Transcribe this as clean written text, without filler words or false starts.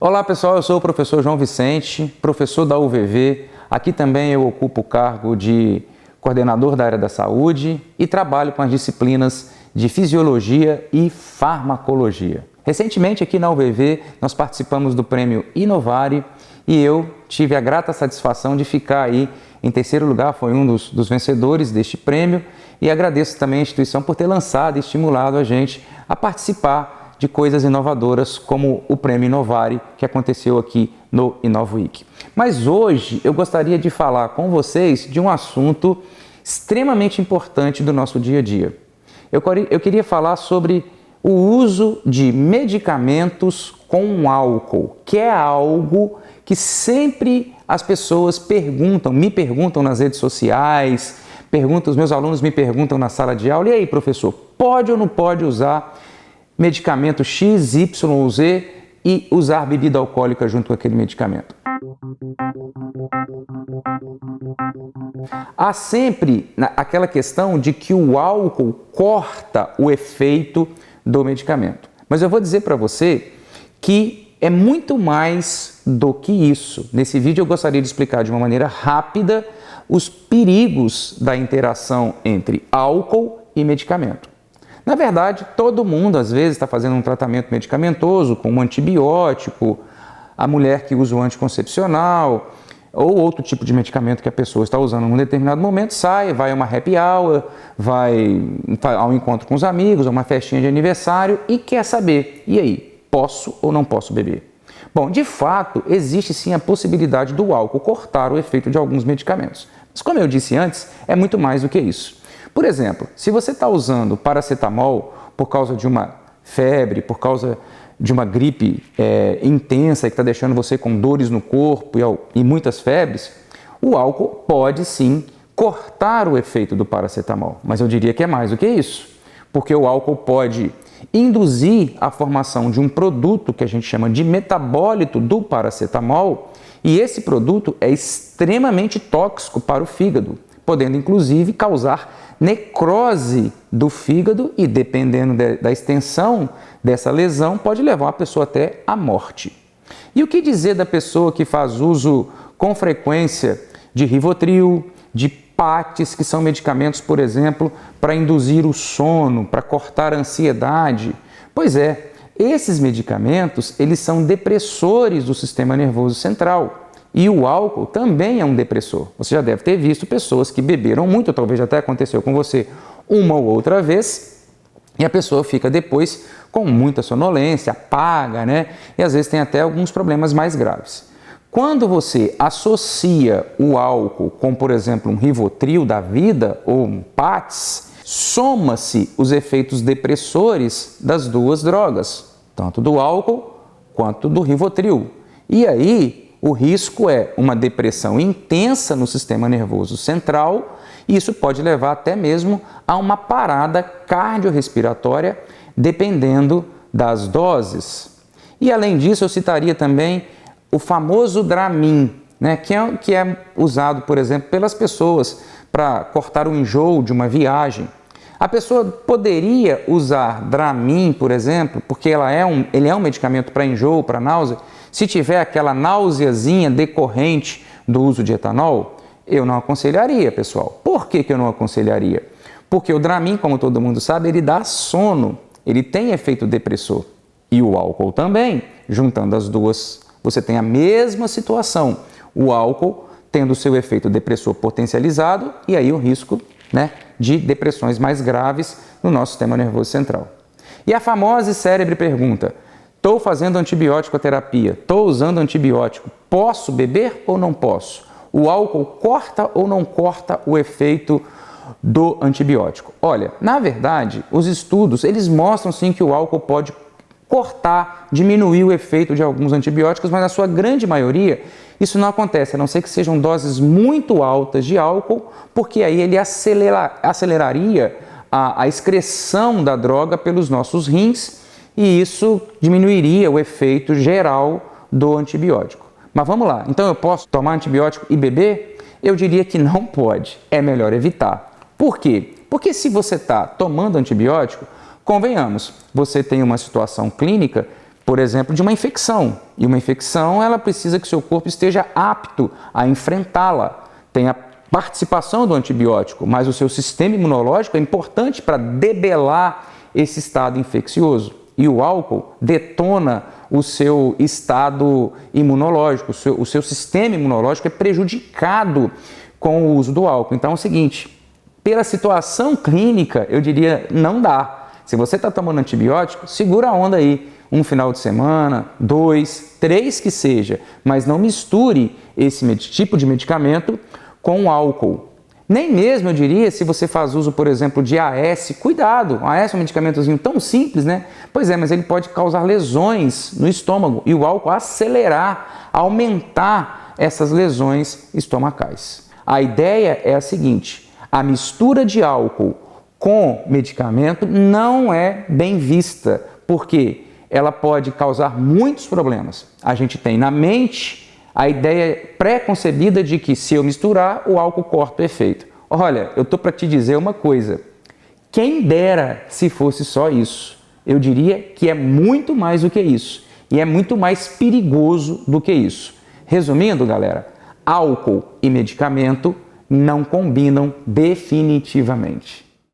Olá pessoal, eu sou o professor João Vicente, professor da UVV. Aqui também eu ocupo o cargo de coordenador da área da saúde e trabalho com as disciplinas de fisiologia e farmacologia. Recentemente aqui na UVV nós participamos do prêmio Inovare e eu tive a grata satisfação de ficar aí em terceiro lugar, foi um dos vencedores deste prêmio, e agradeço também a instituição por ter lançado e estimulado a gente a participar de coisas inovadoras como o Prêmio Inovare que aconteceu aqui no InovaWeek. Mas hoje eu gostaria de falar com vocês de um assunto extremamente importante do nosso dia a dia. Eu queria falar sobre o uso de medicamentos com álcool, que é algo que sempre as pessoas me perguntam nas redes sociais, os meus alunos me perguntam na sala de aula: e aí, professor, pode ou não pode usar medicamento X, Y ou Z e usar bebida alcoólica junto com aquele medicamento? Há sempre aquela questão de que o álcool corta o efeito do medicamento. Mas eu vou dizer para você que é muito mais do que isso. Nesse vídeo eu gostaria de explicar de uma maneira rápida os perigos da interação entre álcool e medicamento. Na verdade, todo mundo às vezes está fazendo um tratamento medicamentoso com um antibiótico, a mulher que usa o anticoncepcional ou outro tipo de medicamento que a pessoa está usando em um determinado momento, vai a uma happy hour, vai ao encontro com os amigos, a uma festinha de aniversário e quer saber: e aí, posso ou não posso beber? Bom, de fato, existe sim a possibilidade do álcool cortar o efeito de alguns medicamentos. Mas como eu disse antes, é muito mais do que isso. Por exemplo, se você está usando paracetamol por causa de uma febre, por causa de uma gripe intensa que está deixando você com dores no corpo e muitas febres, o álcool pode sim cortar o efeito do paracetamol. Mas eu diria que é mais do que isso, porque o álcool pode induzir a formação de um produto que a gente chama de metabólito do paracetamol, e esse produto é extremamente tóxico para o fígado, podendo inclusive causar necrose do fígado e, dependendo da extensão dessa lesão, pode levar a pessoa até à morte. E o que dizer da pessoa que faz uso com frequência de Rivotril, de PATs, que são medicamentos, por exemplo, para induzir o sono, para cortar a ansiedade? Pois é, esses medicamentos, eles são depressores do sistema nervoso central. E o álcool também é um depressor. Você já deve ter visto pessoas que beberam muito, talvez até aconteceu com você uma ou outra vez, e a pessoa fica depois com muita sonolência, apaga, né? E às vezes tem até alguns problemas mais graves. Quando você associa o álcool com, por exemplo, um Rivotril da vida ou um PATs, soma-se os efeitos depressores das duas drogas, tanto do álcool quanto do Rivotril. E aí o risco é uma depressão intensa no sistema nervoso central, e isso pode levar até mesmo a uma parada cardiorrespiratória, dependendo das doses. E além disso, eu citaria também o famoso Dramin, né, que é usado, por exemplo, pelas pessoas para cortar o enjoo de uma viagem. A pessoa poderia usar Dramin, por exemplo, porque ele é um medicamento para enjoo, para náusea, se tiver aquela náuseazinha decorrente do uso de etanol. Eu não aconselharia, pessoal. Por que eu não aconselharia? Porque o Dramin, como todo mundo sabe, ele dá sono, ele tem efeito depressor. E o álcool também. Juntando as duas, você tem a mesma situação. O álcool tendo o seu efeito depressor potencializado e aí o risco, né, de depressões mais graves no nosso sistema nervoso central. E a famosa e célebre pergunta: estou fazendo antibiótico terapia, estou usando antibiótico, posso beber ou não posso? O álcool corta ou não corta o efeito do antibiótico? Olha, na verdade, os estudos, eles mostram sim que o álcool pode cortar, diminuir o efeito de alguns antibióticos, mas na sua grande maioria isso não acontece, a não ser que sejam doses muito altas de álcool, porque aí ele aceleraria a excreção da droga pelos nossos rins, e isso diminuiria o efeito geral do antibiótico. Mas vamos lá, então eu posso tomar antibiótico e beber? Eu diria que não pode, é melhor evitar. Por quê? Porque se você está tomando antibiótico, convenhamos, você tem uma situação clínica por exemplo, de uma infecção. E uma infecção, ela precisa que o seu corpo esteja apto a enfrentá-la. Tem a participação do antibiótico, mas o seu sistema imunológico é importante para debelar esse estado infeccioso. E o álcool detona o seu estado imunológico, o seu sistema imunológico é prejudicado com o uso do álcool. Então é o seguinte, pela situação clínica, eu diria, não dá. Se você está tomando antibiótico, segura a onda aí, um final de semana, 2, 3 que seja, mas não misture esse tipo de medicamento com álcool. Nem mesmo, eu diria, se você faz uso, por exemplo, de AS, cuidado, AS é um medicamentozinho tão simples, né? Pois é, mas ele pode causar lesões no estômago e o álcool acelerar, aumentar essas lesões estomacais. A ideia é a seguinte, a mistura de álcool com medicamento não é bem vista, porque ela pode causar muitos problemas. A gente tem na mente a ideia pré-concebida de que se eu misturar, o álcool corta o efeito. Olha, eu estou para te dizer uma coisa, quem dera se fosse só isso. Eu diria que é muito mais do que isso, e é muito mais perigoso do que isso. Resumindo, galera, álcool e medicamento não combinam definitivamente.